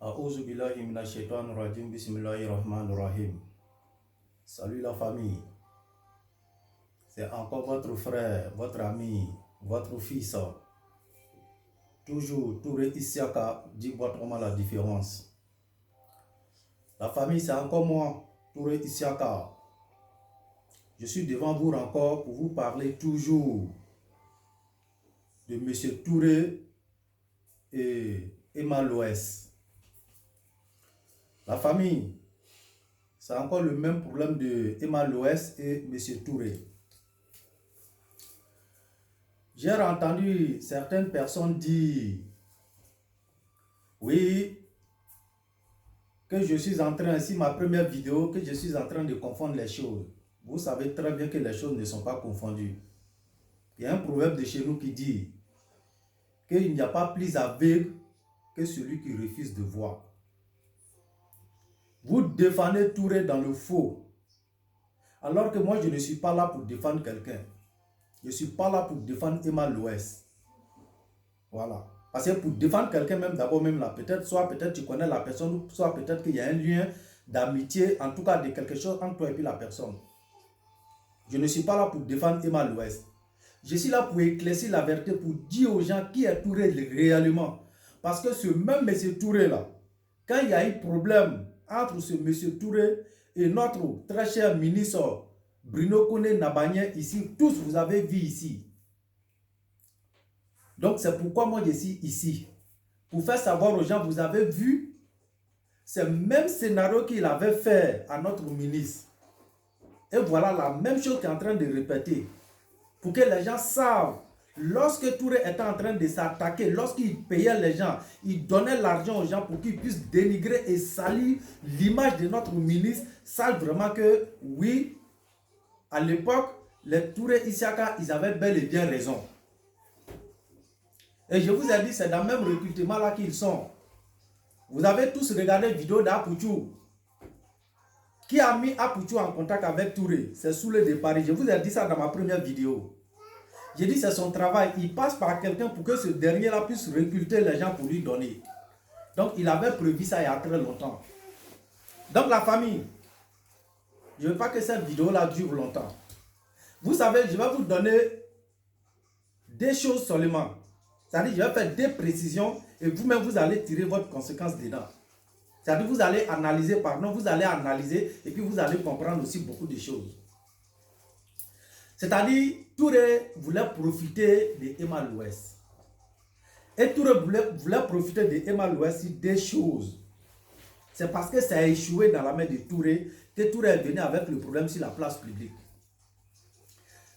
A'udhu billahi minash shaitanir rajim. Bismillahir rahmanir rahim. Salut la famille. C'est encore votre frère, votre ami, votre fils. Toujours Touré Isiaka, dit autrement la différence. La famille, c'est encore moi, Touré Isiaka. Je suis devant vous encore pour vous parler toujours de M. Touré et Emma Loès. La famille, c'est encore le même problème de Emma Loès et M. Touré. J'ai entendu certaines personnes dire, oui, que je suis en train, ici ma première vidéo, que je suis en train de confondre les choses. Vous savez très bien que les choses ne sont pas confondues. Il y a un proverbe de chez nous qui dit qu'il n'y a pas plus aveugle que celui qui refuse de voir. Vous défendez Touré dans le faux, alors que moi je ne suis pas là pour défendre quelqu'un. Je ne suis pas là pour défendre Emma Loès. Voilà. Parce que pour défendre quelqu'un, même d'abord, même là, peut-être, soit peut-être tu connais la personne, soit peut-être qu'il y a un lien d'amitié, en tout cas de quelque chose entre toi et puis la personne. Je ne suis pas là pour défendre Emma Loès. Je suis là pour éclaircir la vérité, pour dire aux gens qui est Touré réellement. Parce que ce même M. Touré là, quand il y a eu problème entre ce M. Touré et notre très cher ministre Bruno Kone Nabanye ici, tous vous avez vu ici. Donc c'est pourquoi moi je suis ici. Pour faire savoir aux gens, vous avez vu, c'est le même scénario qu'il avait fait à notre ministre. Et voilà la même chose qu'il est en train de répéter. Pour que les gens savent, lorsque Touré était en train de s'attaquer, lorsqu'il payait les gens, il donnait l'argent aux gens pour qu'ils puissent dénigrer et salir l'image de notre ministre, savent vraiment que oui, à l'époque, les Touré Isiaka, ils avaient bel et bien raison. Et je vous ai dit, c'est dans le même recrutement là qu'ils sont. Vous avez tous regardé la vidéo d'Apouchou. Qui a mis Apouchou en contact avec Touré? C'est Soulé de Paris. Je vous ai dit ça dans ma première vidéo. J'ai dit c'est son travail. Il passe par quelqu'un pour que ce dernier-là puisse recruter les gens pour lui donner. Donc il avait prévu ça il y a très longtemps. Donc la famille, je ne veux pas que cette vidéo-là dure longtemps. Vous savez, je vais vous donner des choses seulement. C'est-à-dire, je vais faire des précisions et vous-même, vous allez tirer votre conséquence dedans. C'est-à-dire, vous allez analyser, vous allez analyser et puis vous allez comprendre aussi beaucoup de choses. C'est-à-dire, Touré voulait profiter de Emma Loès. Et Touré voulait profiter de Emma Loès sur des choses. C'est parce que ça a échoué dans la main de Touré que Touré est venu avec le problème sur la place publique.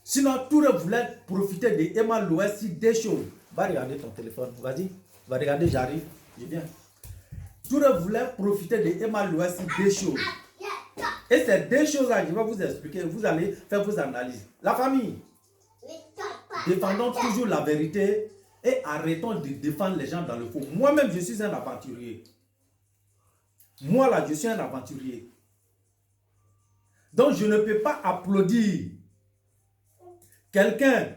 Sinon, Touré voulait profiter de Emma Loès sur des choses. Va regarder ton téléphone, vas-y. Va regarder, j'arrive, je viens. Touré voulait profiter de Emma Loès sur des choses. Et ces deux choses-là, je vais vous expliquer, vous allez faire vos analyses. La famille, défendons toujours la vérité et arrêtons de défendre les gens dans le faux. Moi-même, je suis un aventurier. Moi, là, je suis un aventurier. Donc, je ne peux pas applaudir quelqu'un,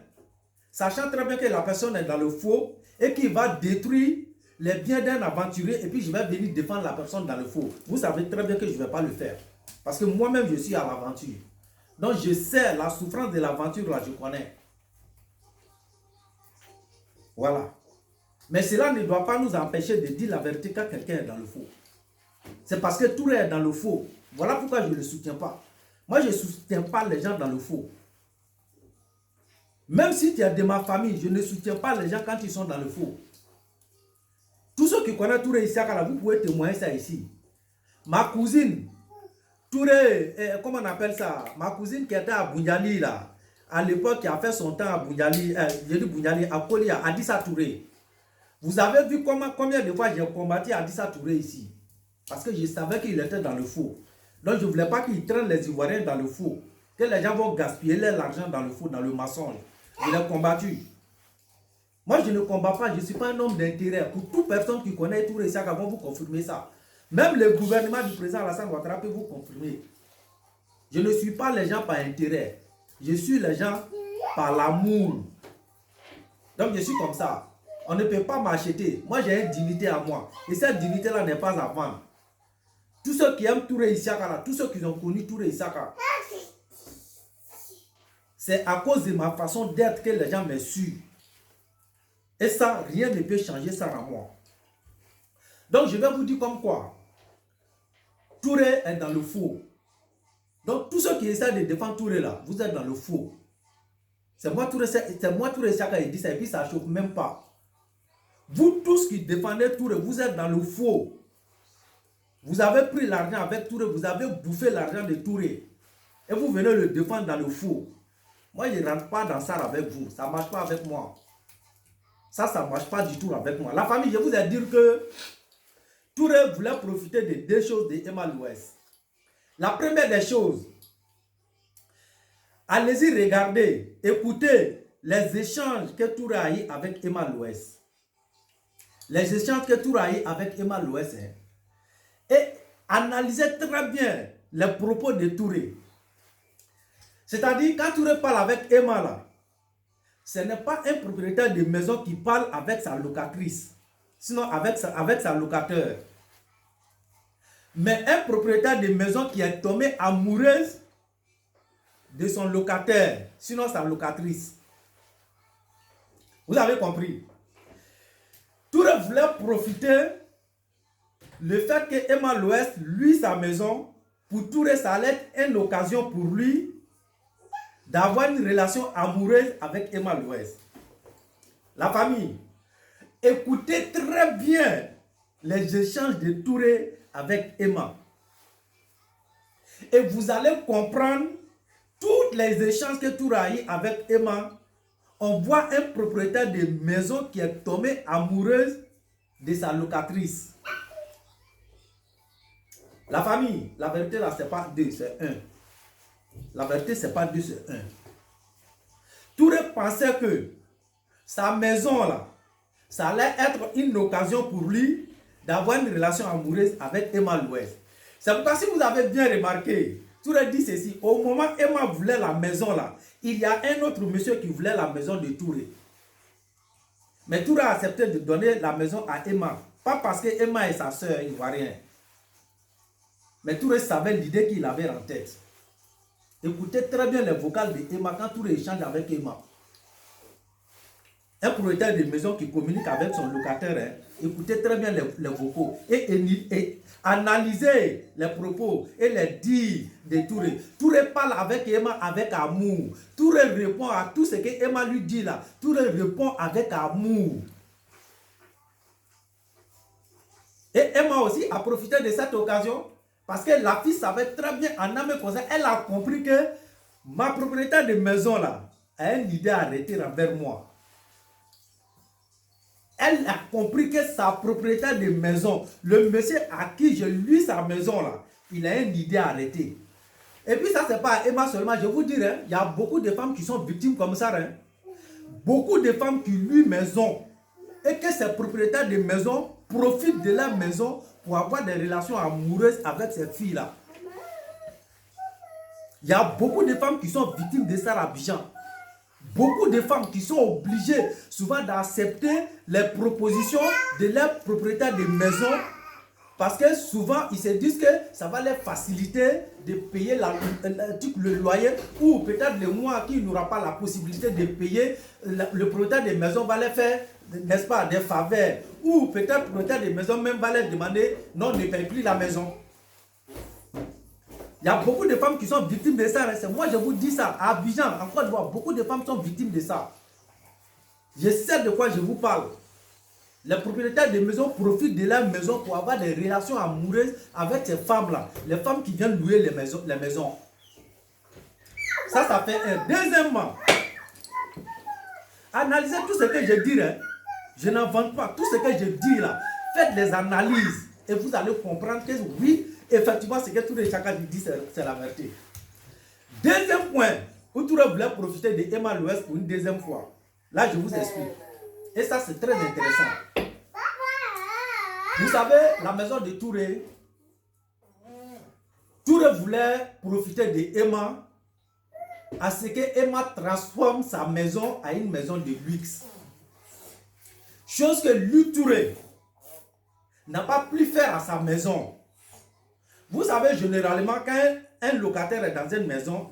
sachant très bien que la personne est dans le faux et qui va détruire les biens d'un aventurier et puis je vais venir défendre la personne dans le faux. Vous savez très bien que je ne vais pas le faire. Parce que moi-même, je suis à l'aventure. Donc, je sais la souffrance de l'aventure, là, je connais. Voilà. Mais cela ne doit pas nous empêcher de dire la vérité quand quelqu'un est dans le faux. C'est parce que Touré est dans le faux. Voilà pourquoi je ne le soutiens pas. Moi, je ne soutiens pas les gens dans le faux. Même si tu es de ma famille, je ne soutiens pas les gens quand ils sont dans le faux. Tous ceux qui connaissent Touré Isiaka, vous pouvez témoigner ça ici. Ma cousine, Touré, comment on appelle ça? Ma cousine qui était à Boundiali, là, à l'époque, qui a fait son temps à Boundiali, à Koli, à Adissa Touré. Vous avez vu combien de fois j'ai combattu Adissa Touré ici? Parce que je savais qu'il était dans le faux. Donc je ne voulais pas qu'il traîne les Ivoiriens dans le faux. Que les gens vont gaspiller l'argent dans le faux, dans le mensonge. Je l'ai combattu. Moi, je ne combats pas, je ne suis pas un homme d'intérêt. Pour toute personne qui connaît Touré Isiaka vont vous confirmer ça. Même le gouvernement du président Alassane Ouattara peut vous confirmer. Je ne suis pas les gens par intérêt. Je suis les gens par l'amour. Donc, je suis comme ça. On ne peut pas m'acheter. Moi, j'ai une dignité à moi. Et cette dignité-là n'est pas à vendre. Tous ceux qui aiment Touré Isaka, tous ceux qui ont connu Touré Isaka, c'est à cause de ma façon d'être que les gens me suivent. Et ça, rien ne peut changer ça en moi. Donc, je vais vous dire comme quoi Touré est dans le faux. Donc, tous ceux qui essaient de défendre Touré là, vous êtes dans le faux. C'est moi Touré Isaka qui dit ça et puis ça ne chauffe même pas. Vous tous qui défendez Touré, vous êtes dans le faux. Vous avez pris l'argent avec Touré, vous avez bouffé l'argent de Touré. Et vous venez le défendre dans le faux. Moi, je ne rentre pas dans ça avec vous. Ça ne marche pas avec moi. Ça ne marche pas du tout avec moi. La famille, je vous ai dit que Touré voulait profiter de deux choses de Emma Louès. La première des choses, allez-y regarder, écoutez les échanges que Touré a eu avec Emma Louès. Les échanges que Touré a eu avec Emma Louès. Et analysez très bien les propos de Touré. C'est-à-dire, quand Touré parle avec Emma, là, ce n'est pas un propriétaire de maison qui parle avec sa locatrice, sinon avec sa locataire. Mais un propriétaire de maison qui est tombé amoureuse de son locataire, sinon sa locatrice. Vous avez compris? Touré voulait profiter le fait que Emma Louès, lui, sa maison, pour Touré, ça allait être une occasion pour lui d'avoir une relation amoureuse avec Emma Louès. La famille, écoutez très bien les échanges de Touré avec Emma. Et vous allez comprendre tous les échanges que Touré a eu avec Emma. On voit un propriétaire de maison qui est tombé amoureuse de sa locatrice. La famille, la vérité là, c'est pas 2, c'est 1. La vérité, c'est pas 2, c'est 1. Touré pensait que sa maison là, ça allait être une occasion pour lui d'avoir une relation amoureuse avec Emma Louès. C'est pourquoi si vous avez bien remarqué, Touré dit ceci, au moment où Emma voulait la maison là, il y a un autre monsieur qui voulait la maison de Touré. Mais Touré a accepté de donner la maison à Emma. Pas parce que Emma est sa soeur ivoirienne. Mais Touré savait l'idée qu'il avait en tête. Écoutez très bien les vocales de Emma quand Touré échange avec Emma. Un propriétaire de maison qui communique avec son locataire, écoutez très bien les vocaux et analysez les propos et les dires de Touré. Touré parle avec Emma avec amour. Touré répond à tout ce que Emma lui dit là. Touré répond avec amour. Et Emma aussi a profité de cette occasion parce que la fille savait très bien en âme et conscience. Elle a compris que ma propriétaire de maison là a une idée arrêtée envers moi. Elle a compris que sa propriétaire de maison, le monsieur à qui je lui sa maison là, il a une idée arrêtée. Et puis ça c'est pas Emma seulement, je vous dirais, il y a beaucoup de femmes qui sont victimes comme ça. Beaucoup de femmes qui louent maison et que ces propriétaires de maison profitent de la maison pour avoir des relations amoureuses avec ces filles là. Il y a beaucoup de femmes qui sont victimes de ça à Abidjan. Beaucoup de femmes qui sont obligées souvent d'accepter les propositions de leurs propriétaires de maison parce que souvent ils se disent que ça va leur faciliter de payer le loyer ou peut-être le mois qui n'aura pas la possibilité de payer, le propriétaire de maison va leur faire, n'est-ce pas, des faveurs ou peut-être le propriétaire de maison même va leur demander non, ne paye plus la maison. Il y a beaucoup de femmes qui sont victimes de ça. Moi, je vous dis ça. À Abidjan, en Côte d'Ivoire, beaucoup de femmes sont victimes de ça. Je sais de quoi je vous parle. Les propriétaires de maisons profitent de leur maison pour avoir des relations amoureuses avec ces femmes-là. Les femmes qui viennent louer les maisons. Ça fait un. Deuxièmement, analysez tout ce que je dis. Je n'invente pas. Tout ce que je dis là, faites des analyses. Et vous allez comprendre que oui, effectivement, ce que tous les chacun dit, c'est la vérité. Deuxième point, où Touré voulait profiter de Emma Louès pour une deuxième fois. Là, je vous explique. Et ça, c'est très intéressant. Vous savez, la maison de Touré, Touré voulait profiter de Emma à ce que Emma transforme sa maison à une maison de luxe. Chose que lui Touré n'a pas pu faire à sa maison. Vous savez, généralement, quand un locataire est dans une maison,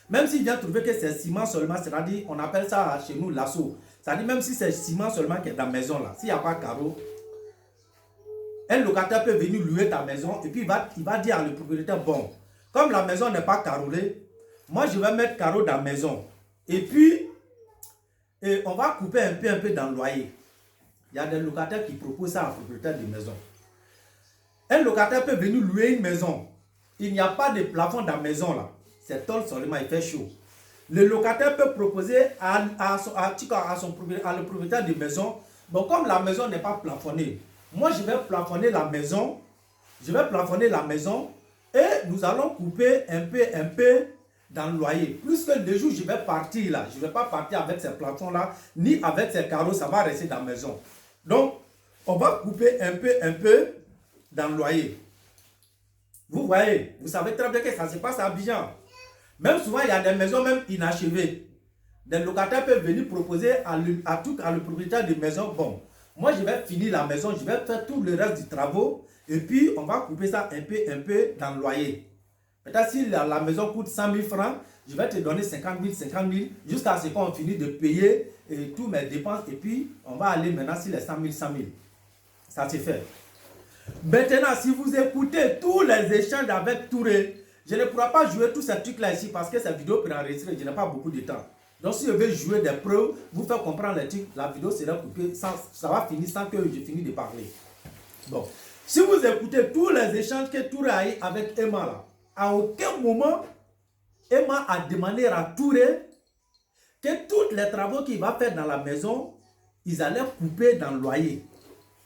même s'il vient trouver que c'est ciment seulement, c'est-à-dire, on appelle ça chez nous l'assaut. C'est-à-dire, même si c'est ciment seulement qui est dans la maison, là, s'il n'y a pas de carreau, un locataire peut venir louer ta maison et puis il va dire à le propriétaire, bon, comme la maison n'est pas carrelée, moi je vais mettre carreau dans la maison. Et puis, on va couper un peu dans le loyer. Il y a des locataires qui proposent ça à un propriétaire de maison. Un locataire peut venir louer une maison. Il n'y a pas de plafond dans la maison là. C'est tôle seulement, il fait chaud. Le locataire peut proposer le propriétaire de maison, bon, comme la maison n'est pas plafonnée, moi je vais plafonner la maison, et nous allons couper un peu dans le loyer. Plus que le jour je vais partir là, je ne vais pas partir avec ces plafonds là, ni avec ces carreaux, ça va rester dans la maison. Donc, on va couper un peu dans le loyer. Vous voyez, vous savez très bien que ça se passe à Abidjan. Même souvent, il y a des maisons même inachevées. Des locataires peuvent venir proposer le propriétaire de maison, bon, moi je vais finir la maison, je vais faire tout le reste du travaux, et puis on va couper ça un peu dans le loyer. Peut-être si la maison coûte 100 000 francs, je vais te donner 50 000, jusqu'à ce qu'on finisse de payer tous mes dépenses, et puis on va aller maintenant sur les 100 000. Ça se fait. Maintenant, si vous écoutez tous les échanges avec Touré, je ne pourrai pas jouer tous ces trucs-là ici parce que cette vidéo peut enregistrer, je n'ai pas beaucoup de temps. Donc si je veux jouer des preuves, vous faire comprendre les trucs, la vidéo sera coupée, ça va finir sans que je finisse de parler. Bon, si vous écoutez tous les échanges que Touré a eu avec Emma là, à aucun moment, Emma a demandé à Touré que tous les travaux qu'il va faire dans la maison, ils allaient couper dans le loyer.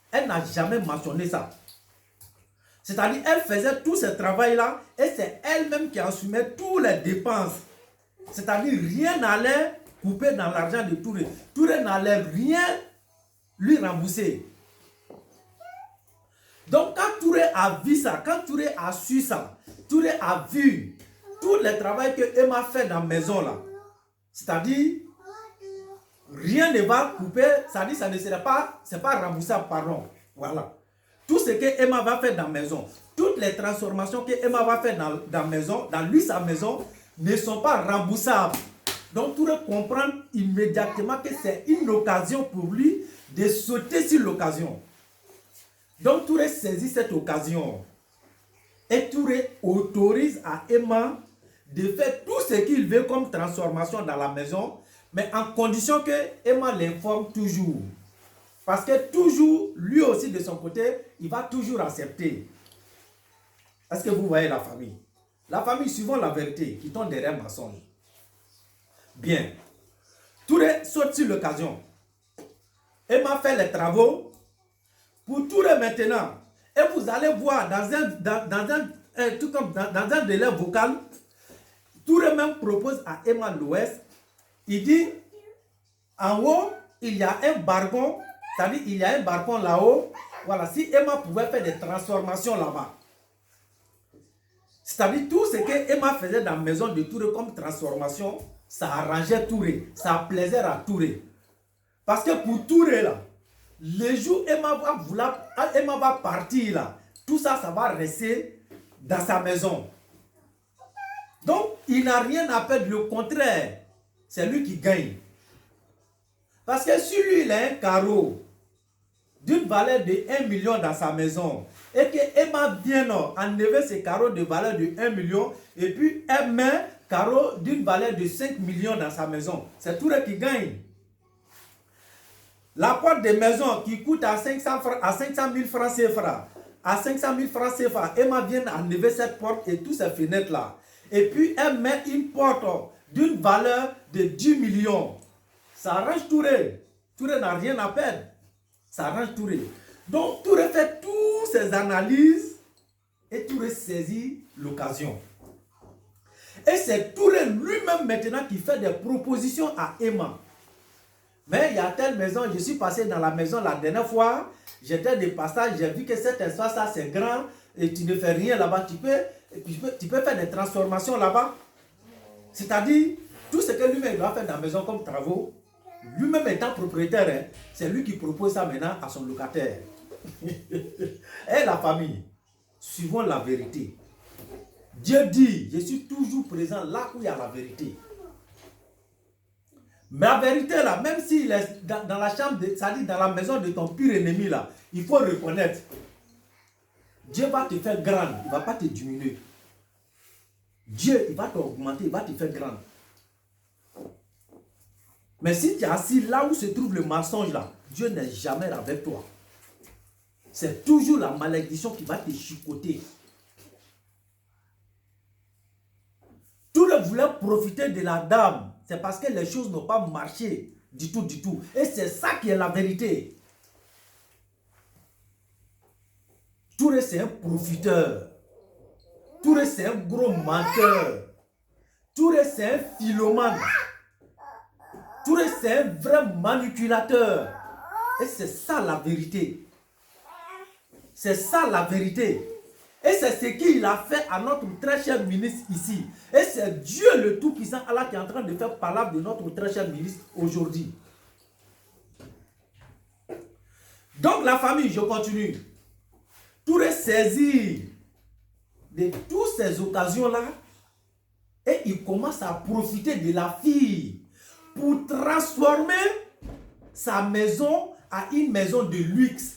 Elle n'a jamais mentionné ça. C'est-à-dire, elle faisait tout ce travail-là et c'est elle-même qui assumait toutes les dépenses. C'est-à-dire, rien n'allait couper dans l'argent de Touré. Touré n'allait rien lui rembourser. Donc, quand Touré a vu ça, quand Touré a su ça, Touré a vu tout le travail que Emma fait dans la maison là. C'est-à-dire, rien ne va couper, c'est-à-dire, ça ne sera pas, c'est pas remboursable, pardon. Voilà. Tout ce que Emma va faire dans la maison, toutes les transformations que Emma va faire dans la maison, sa maison, ne sont pas remboursables. Donc, Touré comprend immédiatement que c'est une occasion pour lui de sauter sur l'occasion. Donc, Touré saisit cette occasion. Et Touré autorise à Emma de faire tout ce qu'il veut comme transformation dans la maison, mais en condition que Emma l'informe toujours. Parce que toujours, lui aussi de son côté, il va toujours accepter. Est-ce que vous voyez la famille? La famille, suivant la vérité, qui tombe derrière un mensonge. Bien. Touré saute sur l'occasion. Emma fait les travaux. Pour Touré maintenant, et vous allez voir dans un délai vocal, Touré même propose à Emma l'Ouest, il dit, en haut, il y a un bargon. C'est-à-dire il y a un balcon là-haut. Voilà, si Emma pouvait faire des transformations là-bas. C'est-à-dire tout ce que Emma faisait dans la maison de Touré comme transformation, ça arrangeait Touré, ça plaisait à Touré. Parce que pour Touré là, les jours Emma va partir là, tout ça, ça va rester dans sa maison. Donc, il n'a rien à perdre, le contraire, c'est lui qui gagne. Parce que si lui, il a un carreau d'une valeur de 1 million dans sa maison, et que Emma vient enlever ce carreau de valeur de 1 million, et puis elle met carreau d'une valeur de 5 millions dans sa maison, c'est Touré qui gagne. La porte de maison qui coûte à 500 000 francs CFA, à 500 000 francs CFA, Emma vient enlever cette porte et toutes ces fenêtres là. Et puis elle met une porte d'une valeur de 10 millions. Ça arrange Touré. Touré n'a rien à perdre. Ça arrange Touré. Donc Touré fait toutes ces analyses et Touré saisit l'occasion. Et c'est Touré lui-même maintenant qui fait des propositions à Emma. Mais il y a telle maison, je suis passé dans la maison la dernière fois, j'étais de passage, j'ai vu que cet espace là c'est grand et tu ne fais rien là-bas, tu peux faire des transformations là-bas. C'est-à-dire, tout ce que lui-même doit faire dans la maison comme travaux, Lui-même étant propriétaire, hein, c'est lui qui propose ça maintenant à son locataire. Et la famille, suivons la vérité. Dieu dit, je suis toujours présent là où il y a la vérité. Mais la vérité là, même s'il est dans la chambre, c'est-à-dire dans la maison de ton pire ennemi là, il faut reconnaître. Dieu va te faire grande, il ne va pas te diminuer. Dieu, il va t'augmenter, il va te faire grande. Mais si tu es assis là où se trouve le mensonge là, Dieu n'est jamais avec toi. C'est toujours la malédiction qui va te chicoter. Tout le voulait profiter de la dame. C'est parce que les choses n'ont pas marché du tout, du tout. Et c'est ça qui est la vérité. Touré, c'est un profiteur. Touré, c'est un gros menteur. Touré, c'est un philomane. Touré, c'est un vrai manipulateur. Et c'est ça la vérité. C'est ça la vérité. Et c'est ce qu'il a fait à notre très cher ministre ici. Et c'est Dieu le Tout-Puissant Allah qui est en train de faire parler de notre très cher ministre aujourd'hui. Donc la famille, je continue. Touré saisit de toutes ces occasions-là et il commence à profiter de la fille pour transformer sa maison à une maison de luxe.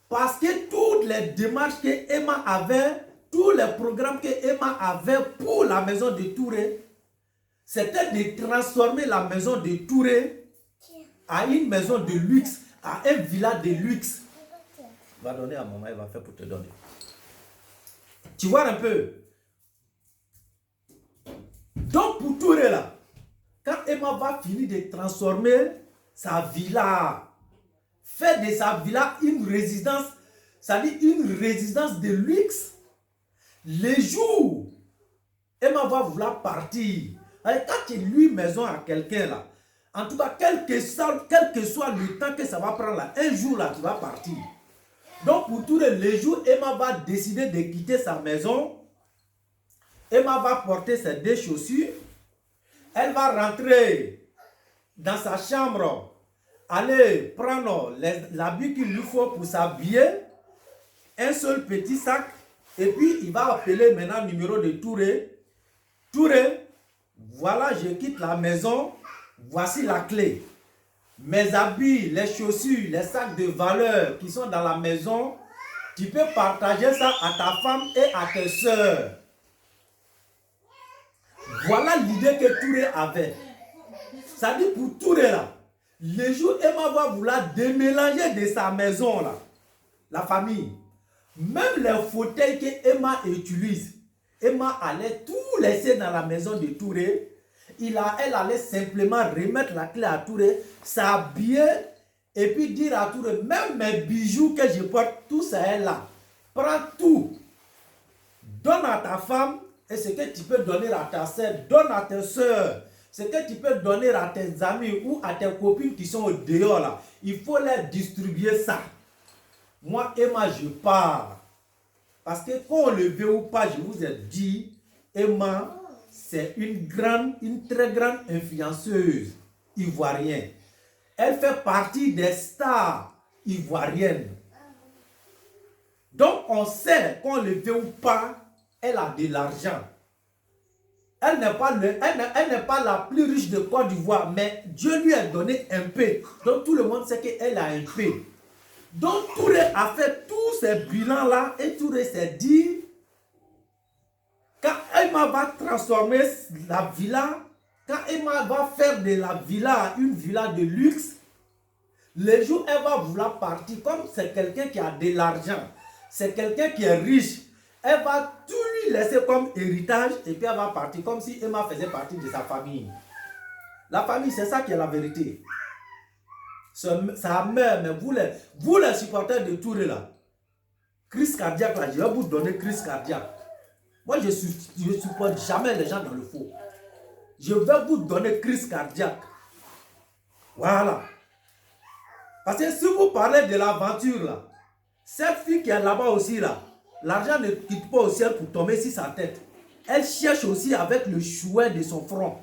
Parce que toutes les démarches que Emma avait, tous les programmes que Emma avait pour la maison de Touré, c'était de transformer la maison de Touré à une maison de luxe, à un villa de luxe. Va donner à maman, elle va faire pour te donner. Tu vois un peu? Donc pour Touré là, quand Emma va finir de transformer sa villa, faire de sa villa une résidence, c'est-à-dire une résidence de luxe, les jours, Emma va vouloir partir. Alors, quand tu loues maison à quelqu'un là, en tout cas, quel que soit le temps que ça va prendre là, un jour là, tu vas partir. Donc pour tous les jours, Emma va décider de quitter sa maison. Emma va porter ses deux chaussures. Elle va rentrer dans sa chambre, aller prendre l'habit qu'il lui faut pour s'habiller, un seul petit sac, et puis il va appeler maintenant le numéro de Touré. Touré, voilà, je quitte la maison, voici la clé. Mes habits, les chaussures, les sacs de valeur qui sont dans la maison, tu peux partager ça à ta femme et à tes soeurs. Voilà l'idée que Touré avait. Ça dit pour Touré là, le jour Emma va vouloir déménager de sa maison là, la famille, même les fauteuils que Emma utilise, Emma allait tout laisser dans la maison de Touré. Elle allait simplement remettre la clé à Touré, s'habiller et puis dire à Touré, même mes bijoux que je porte, tout ça est là. Prends tout. Donne à ta femme et ce que tu peux donner à ta soeur, donne à tes soeurs. Ce que tu peux donner à tes amis ou à tes copines qui sont au dehors là. Il faut leur distribuer ça. Moi, Emma, je pars. Parce que qu'on le veut ou pas, je vous ai dit, Emma, c'est une très grande influenceuse ivoirienne. Elle fait partie des stars ivoiriennes. Donc, on sait qu'on le veut ou pas, elle a de l'argent. Elle n'est pas la plus riche de Côte d'Ivoire, mais Dieu lui a donné un peu. Donc, tout le monde sait qu'elle a un peu. Donc, Touré a fait tous ces bilans-là et Touré s'est dit, quand Emma va transformer la villa, quand Emma va faire de la villa une villa de luxe, le jour où elle va vouloir partir, comme c'est quelqu'un qui a de l'argent, c'est quelqu'un qui est riche, elle va tout lui laisser comme héritage et puis elle va partir comme si Emma faisait partie de sa famille. La famille, c'est ça qui est la vérité. Sa mère, mais vous les supporters de Touré là, crise cardiaque là, je vais vous donner crise cardiaque. Moi, je ne supporte jamais les gens dans le faux. Je vais vous donner crise cardiaque. Voilà. Parce que si vous parlez de l'aventure là, cette fille qui est là-bas aussi là, l'argent ne quitte pas au ciel pour tomber sur sa tête. Elle cherche aussi avec le chouet de son front.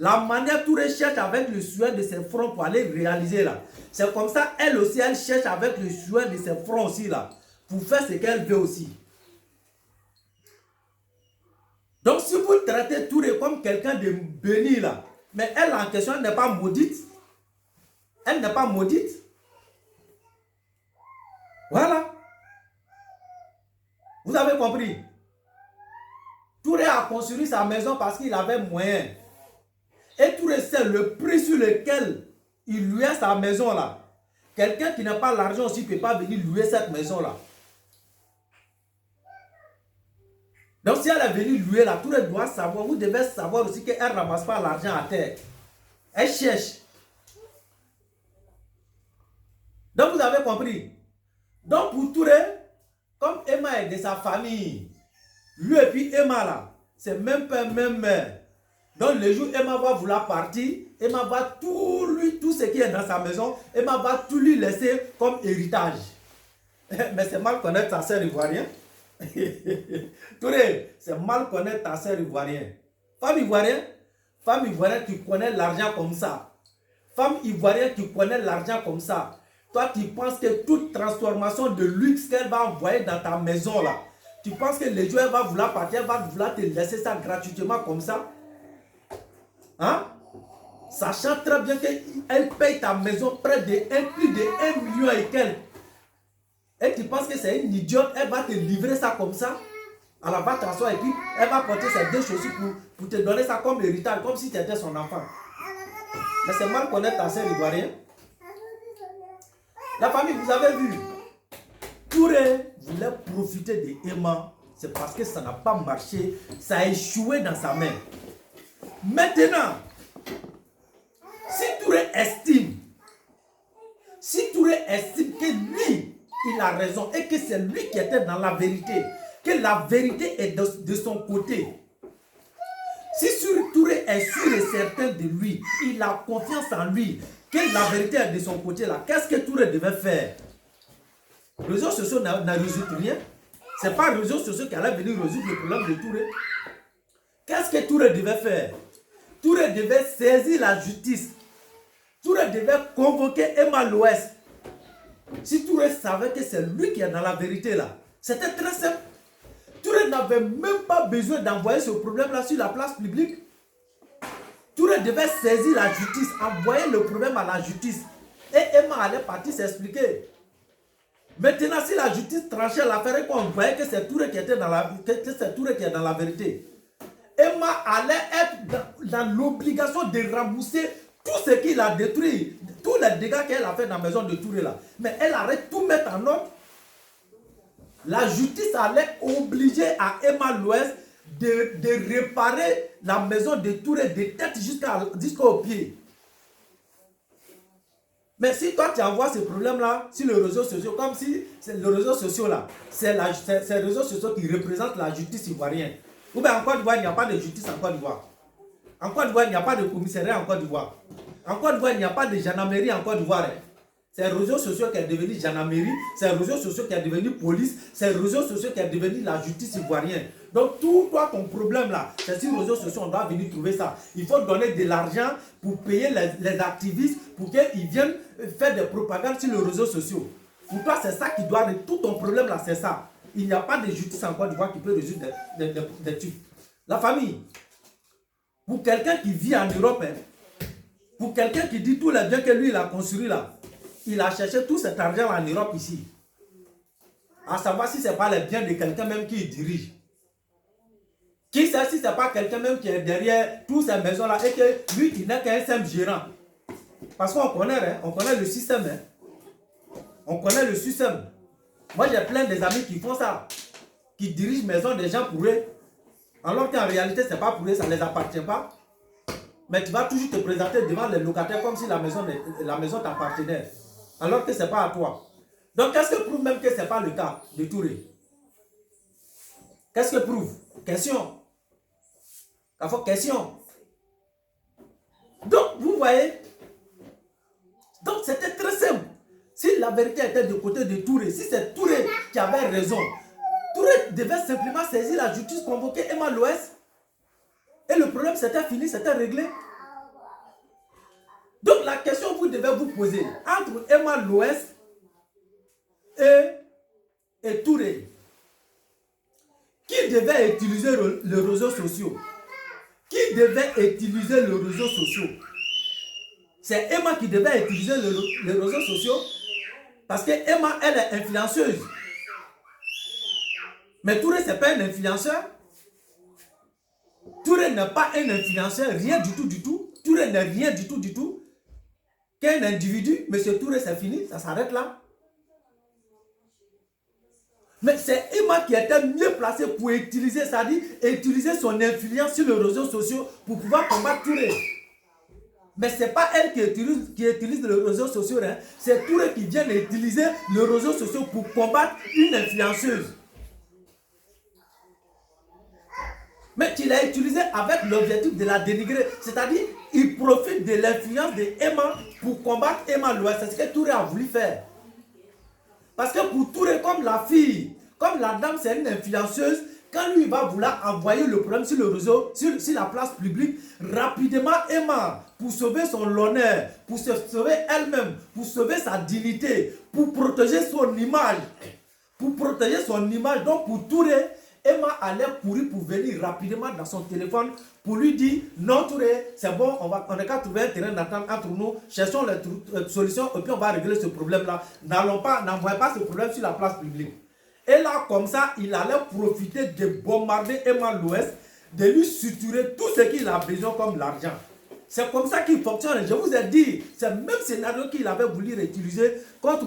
La manière Touré cherche avec le sueur de ses fronts pour aller réaliser là. C'est comme ça, elle aussi, elle cherche avec le sueur de ses fronts aussi là. Pour faire ce qu'elle veut aussi. Donc si vous traitez Touré comme quelqu'un de béni là, mais elle en question, elle n'est pas maudite. Elle n'est pas maudite. Voilà. Vous avez compris? Touré a construit sa maison parce qu'il avait moyen. Et Touré sait le prix sur lequel il louait sa maison là. Quelqu'un qui n'a pas l'argent aussi ne peut pas venir louer cette maison là. Donc si elle est venue louer là, Touré doit savoir, vous devez savoir aussi qu'elle ne ramasse pas l'argent à terre. Elle cherche. Donc vous avez compris. Donc pour Touré, comme Emma est de sa famille, lui et puis Emma là, c'est même père, même mère. Donc le jour où Emma va vouloir partir, Emma va tout ce qui est dans sa maison, Emma va tout lui laisser comme héritage. Mais c'est mal connaître ta sœur ivoirienne. Touré, c'est mal connaître ta sœur ivoirienne. Femme ivoirienne qui connaît l'argent comme ça. Femme ivoirienne qui connaît l'argent comme ça. Toi, tu penses que toute transformation de luxe qu'elle va envoyer dans ta maison là, tu penses que le jour elle va vouloir partir, elle va vouloir te laisser ça gratuitement comme ça? Hein? Sachant très bien qu'elle paye ta maison près de plus de 1 million et quelques. Et tu penses que c'est une idiote, elle va te livrer ça comme ça? Elle va t'asseoir et puis elle va porter ses 2 chaussures pour te donner ça comme héritage, comme si tu étais son enfant. Mais c'est mal connaître ta sœur ivoirienne. La famille, vous avez vu, Touré voulait profiter de Emma, c'est parce que ça n'a pas marché, ça a échoué dans sa main. Maintenant, si Touré estime que lui, il a raison et que c'est lui qui était dans la vérité, que la vérité est de son côté, si Touré est sûr et certain de lui, il a confiance en lui, que la vérité est de son côté là, qu'est-ce que Touré devait faire? Les réseaux sociaux n'a résolu rien. Ce n'est pas les réseaux sociaux qui allaient venir résoudre le problème de Touré. Qu'est-ce que Touré devait faire? Touré devait saisir la justice. Touré devait convoquer Emma Loès. Si Touré savait que c'est lui qui est dans la vérité là, c'était très simple. Touré n'avait même pas besoin d'envoyer ce problème-là sur la place publique. Touré devait saisir la justice, envoyer le problème à la justice. Et Emma allait partir s'expliquer. Maintenant, si la justice tranchait l'affaire et qu'on voyait que c'est Touré qui était dans la vérité, Emma allait être dans l'obligation de rembourser tout ce qu'il a détruit, tous les dégâts qu'elle a fait dans la maison de Touré là. Mais elle allait tout mettre en ordre. La justice allait obliger à Emma Loès de réparer la maison de Touré de tête jusqu'au pied. Mais si toi tu envoies ces problèmes-là sur les réseaux sociaux, comme si les réseaux sociaux là, c'est les réseaux sociaux qui représentent la justice ivoirienne. Ou bien en Côte d'Ivoire, il n'y a pas de justice en Côte d'Ivoire. En Côte d'Ivoire, il n'y a pas de commissariat en Côte d'Ivoire. En Côte d'Ivoire, il n'y a pas de gendarmerie en Côte d'Ivoire. C'est les réseaux sociaux qui est devenu gendarmerie, c'est les réseaux sociaux qui est devenu police, c'est les réseaux sociaux qui est devenu la justice ivoirienne. Donc tout toi ton problème là, c'est sur les réseaux sociaux, on doit venir trouver ça. Il faut donner de l'argent pour payer les activistes pour qu'ils viennent faire des propagandes sur les réseaux sociaux. Pour toi, c'est ça qui doit résoudre. Tout ton problème là, c'est ça. Il n'y a pas de justice en Côte d'Ivoire qui peut résoudre des trucs. La famille, pour quelqu'un qui vit en Europe, pour quelqu'un qui dit tous les biens que lui il a construit là, il a cherché tout cet argent en Europe ici. À savoir si ce n'est pas les biens de quelqu'un même qui dirige. Qui sait si ce n'est pas quelqu'un même qui est derrière toutes ces maisons-là et que lui, il n'est qu'un simple gérant. Parce qu'on connaît, on connaît le système. On connaît le système. Moi, j'ai plein des amis qui font ça. Qui dirigent maison des gens pour eux. Alors qu'en réalité, ce n'est pas pour eux, ça ne les appartient pas. Mais tu vas toujours te présenter devant les locataires comme si la maison t'appartenait. Alors que ce n'est pas à toi. Donc, qu'est-ce que prouve même que ce n'est pas le cas de Touré? Qu'est-ce que prouve? Question. Question. Donc, vous voyez, donc c'était très simple. Si la vérité était du côté de Touré, si c'est Touré qui avait raison, Touré devait simplement saisir la justice, convoquer Emma Loès. Et le problème, c'était fini, c'était réglé. devez vous poser entre Emma l'Ouest et Touré. Qui devait utiliser les réseaux sociaux? Qui devait utiliser les réseaux sociaux? C'est Emma qui devait utiliser les réseaux sociaux parce que Emma, elle est influenceuse. Mais Touré, ce n'est pas un influenceur. Touré n'est pas un influenceur, rien du tout. Touré n'est rien du tout. Qu'un individu, monsieur Touré, c'est fini, ça s'arrête là. Mais c'est Emma qui était mieux placée pour utiliser, c'est-à-dire utiliser son influence sur les réseaux sociaux pour pouvoir combattre Touré. Mais ce n'est pas elle qui utilise les réseaux sociaux, hein. C'est Touré qui vient utiliser les réseaux sociaux pour combattre une influenceuse. Mais il l'a utilisé avec l'objectif de la dénigrer. C'est-à-dire, il profite de l'influence d'Emma pour combattre Emma l'Ouest. C'est ce que Touré a voulu faire. Parce que pour Touré, comme la fille, comme la dame, c'est une influenceuse, quand lui va vouloir envoyer le problème sur le réseau, sur la place publique, rapidement Emma, pour sauver son honneur, pour se sauver elle-même, pour sauver sa dignité, pour protéger son image, donc pour Touré, Emma allait courir pour venir rapidement dans son téléphone pour lui dire non Touré, c'est bon, on n'a qu'à trouver un terrain d'entente entre nous, cherchons les solutions et puis on va régler ce problème-là. N'envoyez pas ce problème sur la place publique. Et là, comme ça, il allait profiter de bombarder Emma l'Ouest, de lui suturer tout ce qu'il a besoin comme l'argent. C'est comme ça qu'il fonctionne. Je vous ai dit, c'est le même scénario qu'il avait voulu réutiliser contre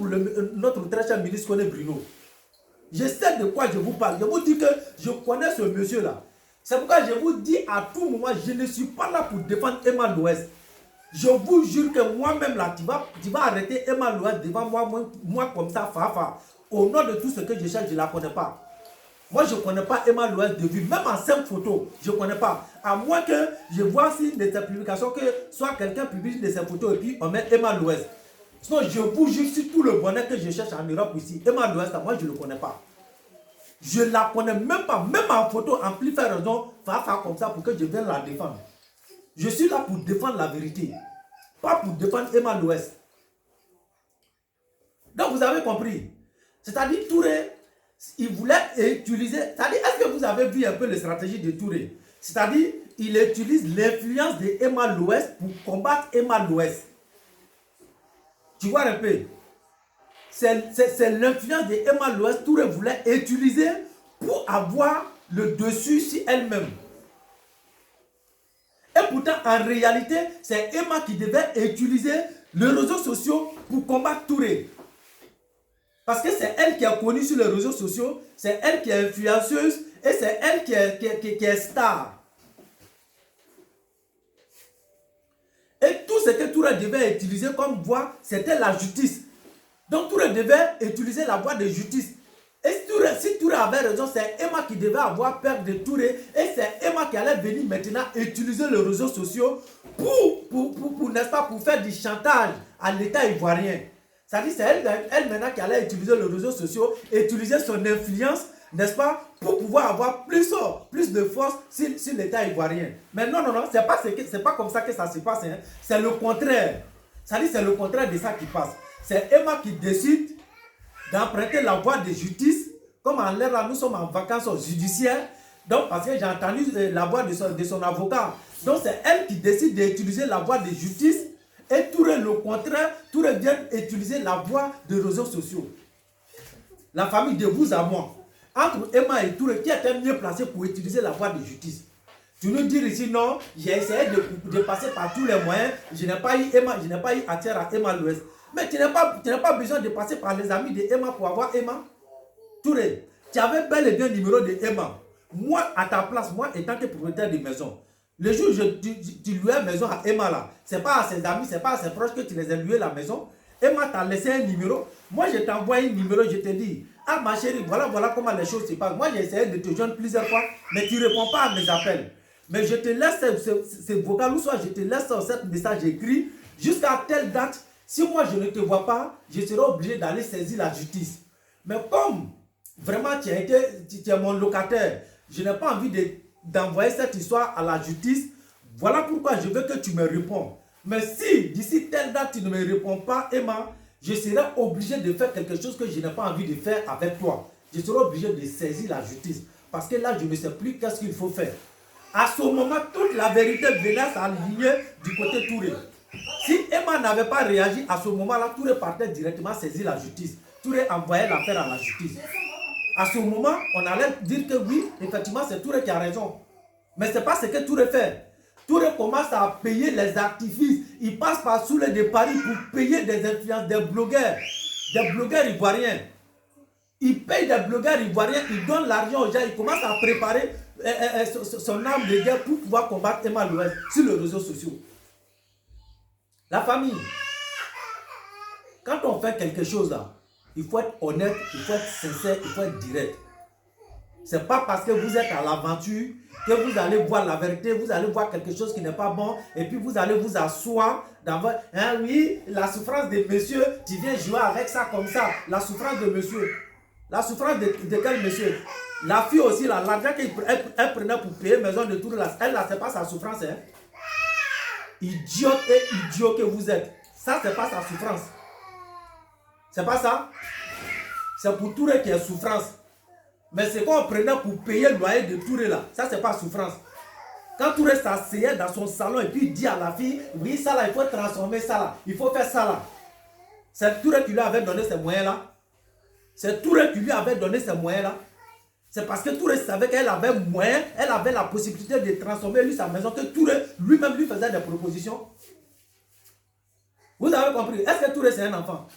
notre très cher ministre Koné Bruno. Je sais de quoi je vous parle. Je vous dis que je connais ce monsieur-là. C'est pourquoi je vous dis à tout moment, je ne suis pas là pour défendre Emma l'Ouest. Je vous jure que moi-même là, tu vas arrêter Emma l'Ouest devant moi comme ça, Fafa. Au nom de tout ce que je cherche, je ne la connais pas. Moi, je ne connais pas Emma l'Ouest de vue. Même en 5 photos, je ne connais pas. À moins que je vois si de ses publications, que soit quelqu'un publie de ses photos et puis on met Emma l'Ouest. Sinon, je vous jure sur tout le bonheur que je cherche en Europe ici. Emma l'Ouest, moi, je ne le connais pas. Je ne la connais même pas. Même en photo, en plus faire raison, faire comme ça pour que je vienne la défendre. Je suis là pour défendre la vérité. Pas pour défendre Emma l'Ouest. Donc, vous avez compris. C'est-à-dire, Touré, il voulait utiliser... C'est-à-dire, est-ce que vous avez vu un peu les stratégies de Touré? C'est-à-dire, il utilise l'influence de Emma l'Ouest pour combattre Emma l'Ouest. Tu vois un peu? C'est l'influence de Emma l'Ouest. Touré voulait utiliser pour avoir le dessus sur elle-même. Et pourtant, en réalité, c'est Emma qui devait utiliser les réseaux sociaux pour combattre Touré. Parce que c'est elle qui a connu sur les réseaux sociaux, c'est elle qui est influenceuse et c'est elle qui est star. Et tout ce que Touré devait utiliser comme voie, c'était la justice. Donc Touré devait utiliser la voie de justice. Et si Touré avait raison, c'est Emma qui devait avoir peur de Touré. Et c'est Emma qui allait venir maintenant utiliser les réseaux sociaux n'est-ce pas, pour faire du chantage à l'État ivoirien. C'est-à-dire c'est elle maintenant qui allait utiliser les réseaux sociaux, utiliser son influence, n'est-ce pas, pour pouvoir avoir plus de force sur l'État ivoirien. Mais non, c'est pas comme ça que ça se passe. Hein. C'est le contraire. C'est-à-dire c'est le contraire de ça qui passe. C'est Emma qui décide d'emprunter la voie de justice. Comme en l'air là, nous sommes en vacances judiciaires. Donc, parce que j'ai entendu la voix de son avocat. Donc, c'est elle qui décide d'utiliser la voie de justice. Et Touré, le contraire, Touré vient utiliser la voie des réseaux sociaux. La famille de vous à moi. Entre Emma et Touré, qui était mieux placé pour utiliser la voie de justice? Tu nous dis ici, non, j'ai essayé de passer par tous les moyens. Je n'ai pas eu Emma, je n'ai pas eu affaire à Emma l'Ouest. Mais tu n'as pas besoin de passer par les amis de Emma pour avoir Emma. Touré, tu avais bel et bien le numéro de Emma. Moi, à ta place, moi, étant que propriétaire de maison, le jour où tu louais la maison à Emma là, ce n'est pas à ses amis, ce n'est pas à ses proches que tu les as loué la maison. Emma t'a laissé un numéro. Moi, je t'envoie un numéro, je te dis, ah ma chérie, voilà comment les choses se passent. Moi, j'ai essayé de te joindre plusieurs fois, mais tu ne réponds pas à mes appels. Mais je te laisse ce vocal ou soit je te laisse ce message écrit jusqu'à telle date. Si moi, je ne te vois pas, je serai obligé d'aller saisir la justice. Mais comme vraiment tu es mon locataire, je n'ai pas envie d'envoyer cette histoire à la justice. Voilà pourquoi je veux que tu me réponds. Mais si d'ici telle date tu ne me réponds pas, Emma, je serai obligé de faire quelque chose que je n'ai pas envie de faire avec toi. Je serai obligé de saisir la justice. Parce que là, je ne sais plus qu'est-ce qu'il faut faire. À ce moment, toute la vérité venait s'aligner du côté Touré. Si Emma n'avait pas réagi à ce moment-là, Touré partait directement saisir la justice. Touré envoyait l'affaire à la justice. À ce moment, on allait dire que oui, effectivement, c'est Touré qui a raison. Mais ce n'est pas ce que Touré fait. Touré commence à payer les artifices. Il passe par sous les paris pour payer des influences, des blogueurs ivoiriens. Il paye des blogueurs ivoiriens, il donne l'argent aux gens, il commence à préparer son arme de guerre pour pouvoir combattre Emma Louest sur les réseaux sociaux. La famille, quand on fait quelque chose là, il faut être honnête, il faut être sincère, il faut être direct. Ce n'est pas parce que vous êtes à l'aventure que vous allez voir la vérité, vous allez voir quelque chose qui n'est pas bon, et puis vous allez vous asseoir dans votre... Hein, oui, la souffrance de monsieur, tu viens jouer avec ça comme ça. La souffrance de monsieur. La souffrance de quel monsieur? La fille aussi, l'argent qu'elle prenait pour payer maison de Touré, elle, là, c'est pas sa souffrance. Hein? Idiote et idiot que vous êtes. Ça, c'est pas sa souffrance. C'est pas ça. C'est pour Touré qui est souffrance. Mais c'est qu'on prenait pour payer le loyer de Touré là. Ça, c'est pas souffrance. Quand Touré s'asseyait dans son salon et puis il dit à la fille, oui, ça là, il faut transformer ça là. Il faut faire ça là. C'est Touré qui lui avait donné ces moyens là. C'est Touré qui lui avait donné ces moyens là. C'est parce que Touré savait qu'elle avait moyen, elle avait la possibilité de transformer lui sa maison, que Touré lui-même lui faisait des propositions. Vous avez compris? Est-ce que Touré c'est un enfant?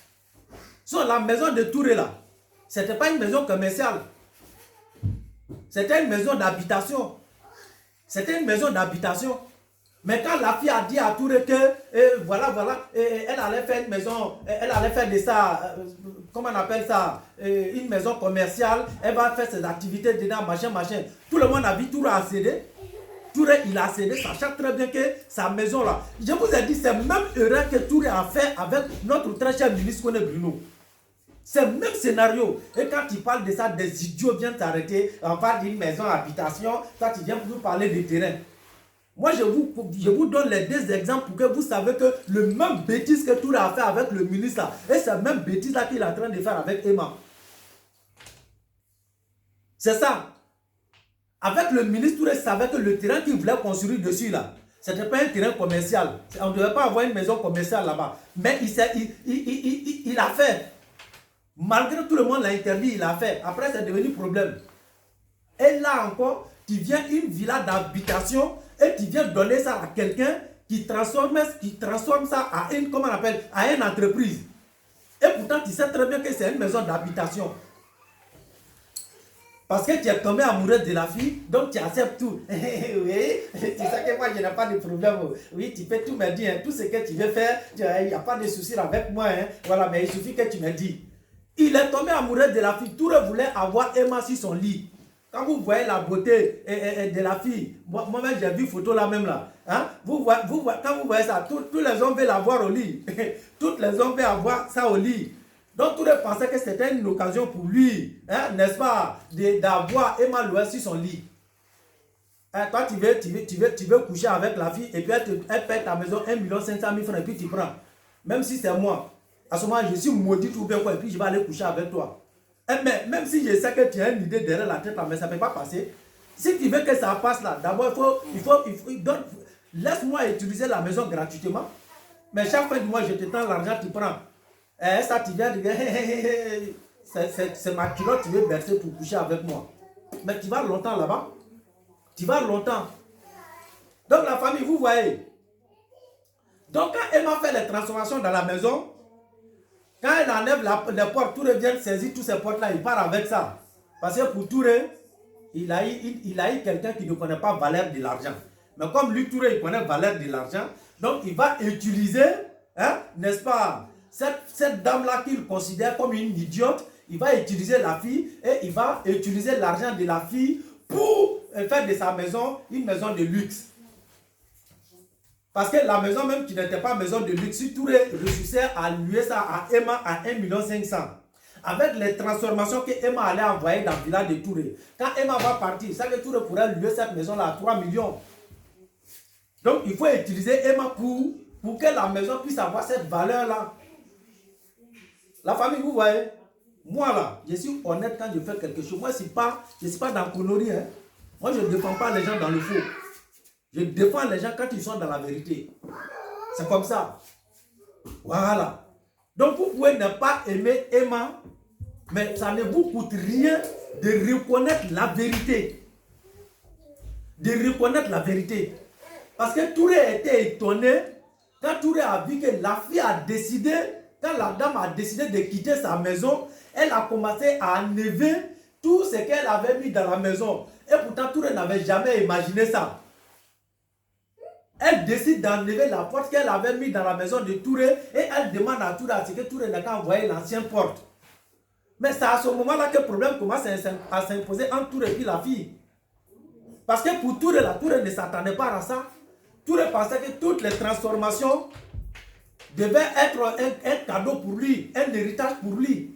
Sur la maison de Touré là, c'était pas une maison commerciale. C'était une maison d'habitation. C'était une maison d'habitation. Mais quand la fille a dit à Touré que, voilà, elle allait faire une maison, elle allait faire de ça, comment on appelle ça, une maison commerciale, elle va faire ses activités dedans, machin. Tout le monde a vu Touré a cédé. Touré, il a cédé, sachant très bien que sa maison là, je vous ai dit, c'est même erreur que Touré a fait avec notre très cher ministre Koné Bruno. C'est le même scénario. Et quand il parle de ça, des idiots viennent t'arrêter. On parle d'une maison habitation. Toi, tu viens pour nous parler des terrains. Moi, je vous donne les deux exemples pour que vous savez que le même bêtise que Touré a fait avec le ministre là, et c'est la même bêtise là qu'il est en train de faire avec Emma. C'est ça. Avec le ministre, Touré savait que le terrain qu'il voulait construire dessus là, ce n'était pas un terrain commercial. On ne devait pas avoir une maison commerciale là-bas. Mais il a fait. Malgré tout le monde l'a interdit, il a fait. Après, c'est devenu problème. Et là encore, tu viens une villa d'habitation et tu viens donner ça à quelqu'un qui transforme ça à une, comment on appelle, à une entreprise. Et pourtant, tu sais très bien que c'est une maison d'habitation. Parce que tu es tombé amoureuse de la fille, donc tu acceptes tout. Oui, tu sais que moi, je n'ai pas de problème. Oui, tu peux tout me dire. Hein. Tout ce que tu veux faire, il n'y a pas de souci avec moi. Hein. Voilà, mais il suffit que tu me dis. Il est tombé amoureux de la fille. Touré voulait avoir Emma sur son lit. Quand vous voyez la beauté de la fille, moi-même j'ai vu photo là même là. Hein? Quand vous voyez ça, tous les hommes veulent l'avoir au lit. Tous les hommes veulent avoir ça au lit. Donc Touré pensait que c'était une occasion pour lui, hein, n'est-ce pas, d'avoir Emma Louest sur son lit. Hein, toi tu veux coucher avec la fille et puis elle paie ta maison 1 500 000 francs et puis tu prends. Même si c'est moi. À ce moment, je suis maudit ou bien quoi, et puis je vais aller coucher avec toi. Mais même si je sais que tu as une idée derrière la tête là, mais ça ne peut pas passer. Si tu veux que ça passe là, d'abord laisse-moi utiliser la maison gratuitement. Mais chaque fin du mois, je te tends l'argent, tu prends. Et ça, tu viens de dire, c'est ma culotte, tu veux bercer pour coucher avec moi. Mais tu vas longtemps là-bas. Tu vas longtemps. Donc la famille, vous voyez. Donc quand Emma fait les transformations dans la maison, quand elle enlève les portes, Touré vient saisir toutes ces portes-là, il part avec ça. Parce que pour Touré, il a eu quelqu'un qui ne connaît pas la valeur de l'argent. Mais comme lui, Touré, il connaît la valeur de l'argent, donc il va utiliser, hein, n'est-ce pas, cette dame-là qu'il considère comme une idiote, il va utiliser la fille et il va utiliser l'argent de la fille pour faire de sa maison une maison de luxe. Parce que la maison même qui n'était pas maison de luxe, si Touré réussissait à louer ça à Emma à 1 500 000. Avec les transformations que Emma allait envoyer dans le village de Touré. Quand Emma va partir, ça que Touré pourrait louer cette maison-là à 3 millions. Donc il faut utiliser Emma pour pour que la maison puisse avoir cette valeur-là. La famille, vous voyez, moi là, je suis honnête quand je fais quelque chose. Moi, je ne suis pas dans la connerie. Hein. Moi, je ne défends pas les gens dans le faux. Je défends les gens quand ils sont dans la vérité. C'est comme ça. Voilà. Donc, vous pouvez ne pas aimer Emma, mais ça ne vous coûte rien de reconnaître la vérité. De reconnaître la vérité. Parce que Touré était étonné quand Touré a vu que la fille a décidé, quand la dame a décidé de quitter sa maison, elle a commencé à enlever tout ce qu'elle avait mis dans la maison. Et pourtant, Touré n'avait jamais imaginé ça. Elle décide d'enlever la porte qu'elle avait mis dans la maison de Touré et elle demande à Touré que Touré n'a qu'à envoyer l'ancienne porte. Mais c'est à ce moment-là que le problème commence à s'imposer entre Touré et la fille. Parce que pour Touré, Touré ne s'attendait pas à ça. Touré pensait que toutes les transformations devaient être un cadeau pour lui, un héritage pour lui.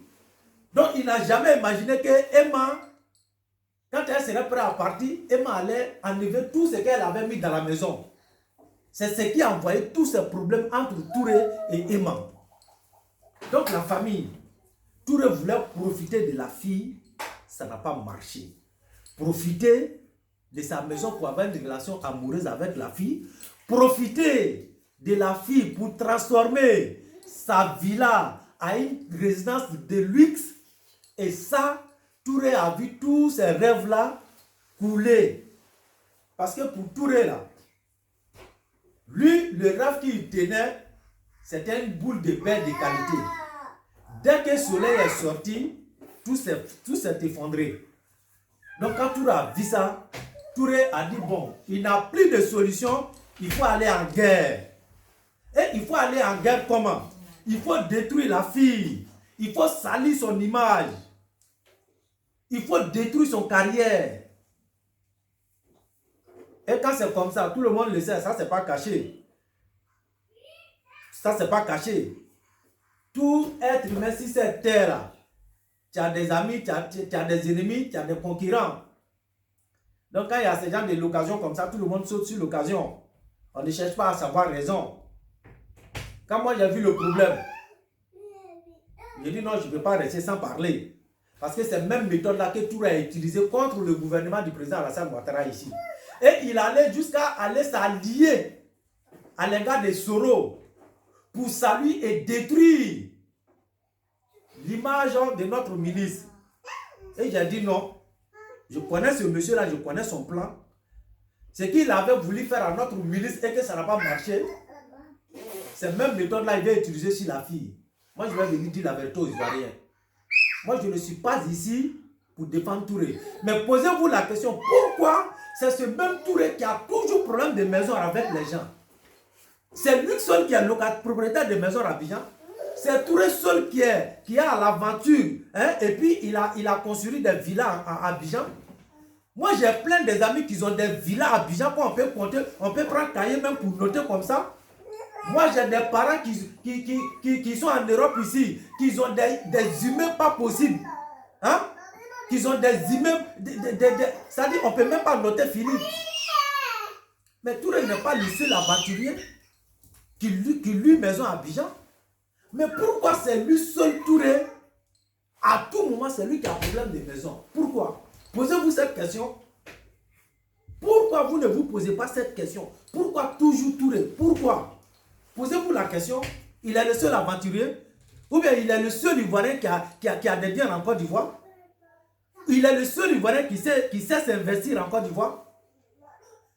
Donc il n'a jamais imaginé que Emma, quand elle serait prête à partir, Emma allait enlever tout ce qu'elle avait mis dans la maison. C'est ce qui a envoyé tous ces problèmes entre Touré et Emma. Donc la famille, Touré voulait profiter de la fille, ça n'a pas marché. Profiter de sa maison pour avoir une relation amoureuse avec la fille. Profiter de la fille pour transformer sa villa à une résidence de luxe. Et ça, Touré a vu tous ces rêves-là couler. Parce que pour Touré, là, lui, le rêve qu'il tenait, c'était une boule de paix de qualité. Dès que le soleil est sorti, tout s'est effondré. Donc quand Touré a vu ça, Touré a dit bon, il n'a plus de solution, il faut aller en guerre. Et il faut aller en guerre comment? Il faut détruire la fille, il faut salir son image, il faut détruire son carrière. Et quand c'est comme ça, tout le monde le sait, ça c'est pas caché. Ça c'est pas caché. Tout être humain sur cette terre, tu as des amis, tu as des ennemis, tu as des concurrents. Donc quand il y a ces gens de l'occasion comme ça, tout le monde saute sur l'occasion. On ne cherche pas à savoir raison. Quand moi j'ai vu le problème, j'ai dit non, je ne peux pas rester sans parler. Parce que c'est la même méthode-là que Touré a utilisée contre le gouvernement du président Alassane Ouattara ici. Et il allait jusqu'à aller s'allier à l'égard des Soro pour saluer et détruire l'image de notre ministre. Et j'ai dit non, je connais ce monsieur-là, je connais son plan. Ce qu'il avait voulu faire à notre ministre et que ça n'a pas marché, cette même méthode-là, il va utiliser sur la fille. Moi, je vais venir dire la vérité aux Ivoiriens. Moi, je ne suis pas ici pour défendre Touré. Mais posez-vous la question, pourquoi c'est ce même Touré qui a toujours problème de maison avec les gens? C'est lui seul qui est le propriétaire de maisons à Abidjan. C'est Touré seul qui est à l'aventure. Hein? Et puis, il a construit des villas à Abidjan. Moi, j'ai plein des amis qui ont des villas à Abidjan. On peut compter, on peut prendre cahier même pour noter comme ça. Moi, j'ai des parents qui sont en Europe ici, qui ont des immeubles pas possibles. Hein? Qui ont des immeubles. C'est-à-dire qu'on ne peut même pas noter Philippe. Mais Touré n'est pas le seul aventurier qui loue maison à Abidjan. Mais pourquoi c'est lui seul Touré? À tout moment, c'est lui qui a problème de maison. Pourquoi? Posez-vous cette question. Pourquoi vous ne vous posez pas cette question? Pourquoi toujours Touré? Pourquoi? Posez-vous la question. Il est le seul aventurier? Ou bien il est le seul Ivoirien qui a des biens en Côte d'Ivoire? Il est le seul Ivoirien qui sait s'investir en Côte d'Ivoire?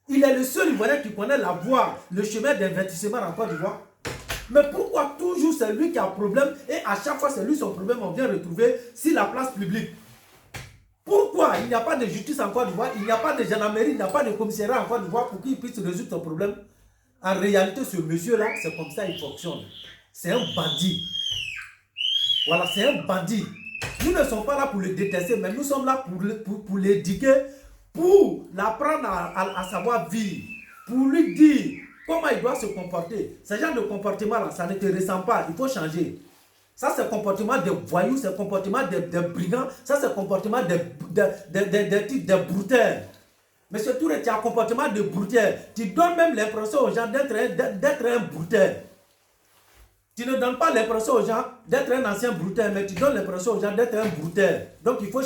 Il est le seul Ivoirien qui connaît la voie, le chemin d'investissement en Côte d'Ivoire? Mais pourquoi toujours c'est lui qui a un problème et à chaque fois c'est lui son problème, on vient retrouver sur la place publique? Pourquoi il n'y a pas de justice en Côte d'Ivoire, il n'y a pas de gendarmerie, il n'y a pas de commissariat en Côte d'Ivoire pour qu'il puisse résoudre son problème? En réalité, ce monsieur-là, c'est comme ça qu'il fonctionne. C'est un bandit. Voilà, c'est un bandit. Nous ne sommes pas là pour le détester, mais nous sommes là pour l'éduquer, pour l'apprendre à savoir vivre, pour lui dire comment il doit se comporter. Ce genre de comportement-là, ça ne te ressemble pas, il faut changer. Ça, c'est le comportement des voyous, c'est le comportement des brigands, ça, c'est le comportement des brouteurs. Monsieur Touré, tu as un comportement de brouteur. Tu donnes même l'impression aux gens d'être un brouteur. Tu ne donnes pas l'impression aux gens d'être un ancien brouteur, mais tu donnes l'impression aux gens d'être un brouteur. Donc il faut